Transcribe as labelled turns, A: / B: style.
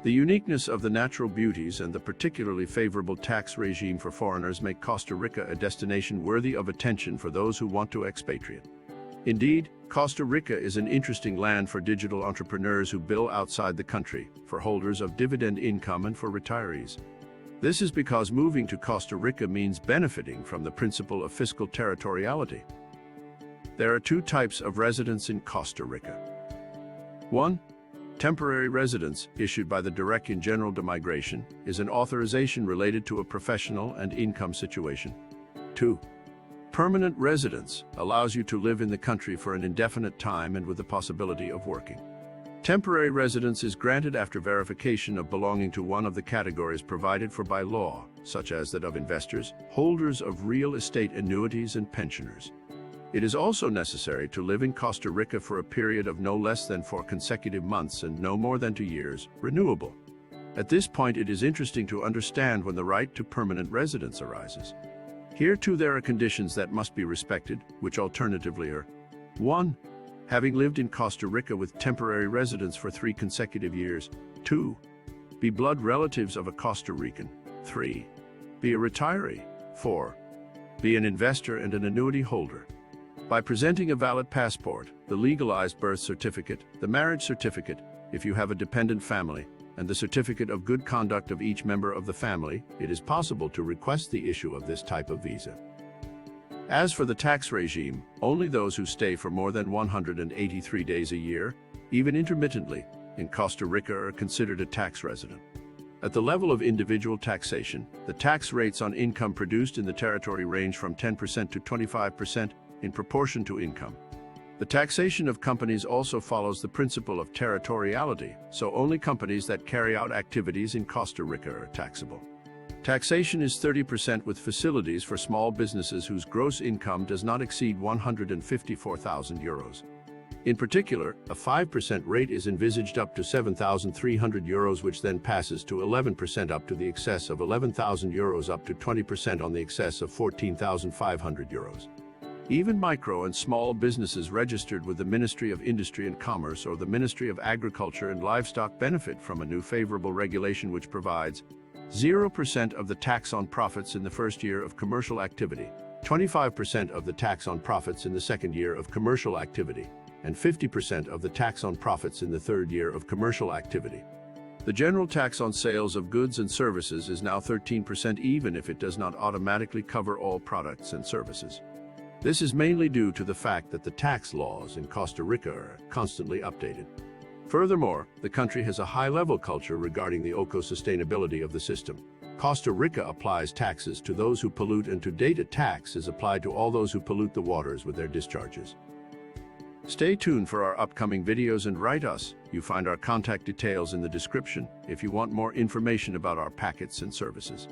A: The uniqueness of the natural beauties and the particularly favorable tax regime for foreigners make Costa Rica a destination worthy of attention for those who want to expatriate. Indeed, Costa Rica is an interesting land for digital entrepreneurs who bill outside the country, for holders of dividend income and for retirees. This is because moving to Costa Rica means benefiting from the principle of fiscal territoriality. There are two types of residence in Costa Rica. 1. Temporary residence, issued by the Dirección General de Migración, is an authorization related to a professional and income situation. 2. Permanent residence allows you to live in the country for an indefinite time and with the possibility of working. Temporary residence is granted after verification of belonging to one of the categories provided for by law, such as that of investors, holders of real estate annuities, and pensioners. It is also necessary to live in Costa Rica for a period of no less than 4 consecutive months and no more than 2 years, renewable. At this point, it is interesting to understand when the right to permanent residence arises. Here too there are conditions that must be respected, which alternatively are: 1. Having lived in Costa Rica with temporary residence for 3 consecutive years. 2. Be blood relatives of a Costa Rican. 3. Be a retiree. 4. Be an investor and an annuity holder. By presenting a valid passport, the legalized birth certificate, the marriage certificate, if you have a dependent family, and the certificate of good conduct of each member of the family, it is possible to request the issue of this type of visa. As for the tax regime, only those who stay for more than 183 days a year, even intermittently, in Costa Rica are considered a tax resident. At the level of individual taxation, the tax rates on income produced in the territory range from 10% to 25% in proportion to income. The taxation of companies also follows the principle of territoriality, so only companies that carry out activities in Costa Rica are taxable. Taxation is 30% with facilities for small businesses whose gross income does not exceed 154,000 euros. In particular, a 5% rate is envisaged up to 7,300 euros, which then passes to 11% up to the excess of 11,000 euros, up to 20% on the excess of 14,500 euros. Even micro and small businesses registered with the Ministry of Industry and Commerce or the Ministry of Agriculture and Livestock benefit from a new favorable regulation which provides 0% of the tax on profits in the first year of commercial activity, 25% of the tax on profits in the second year of commercial activity, and 50% of the tax on profits in the third year of commercial activity. The general tax on sales of goods and services is now 13%, even if it does not automatically cover all products and services. This is mainly due to the fact that the tax laws in Costa Rica are constantly updated. Furthermore, the country has a high-level culture regarding the eco-sustainability of the system. Costa Rica applies taxes to those who pollute, and to date a tax is applied to all those who pollute the waters with their discharges. Stay tuned for our upcoming videos and write us. You find our contact details in the description if you want more information about our packets and services.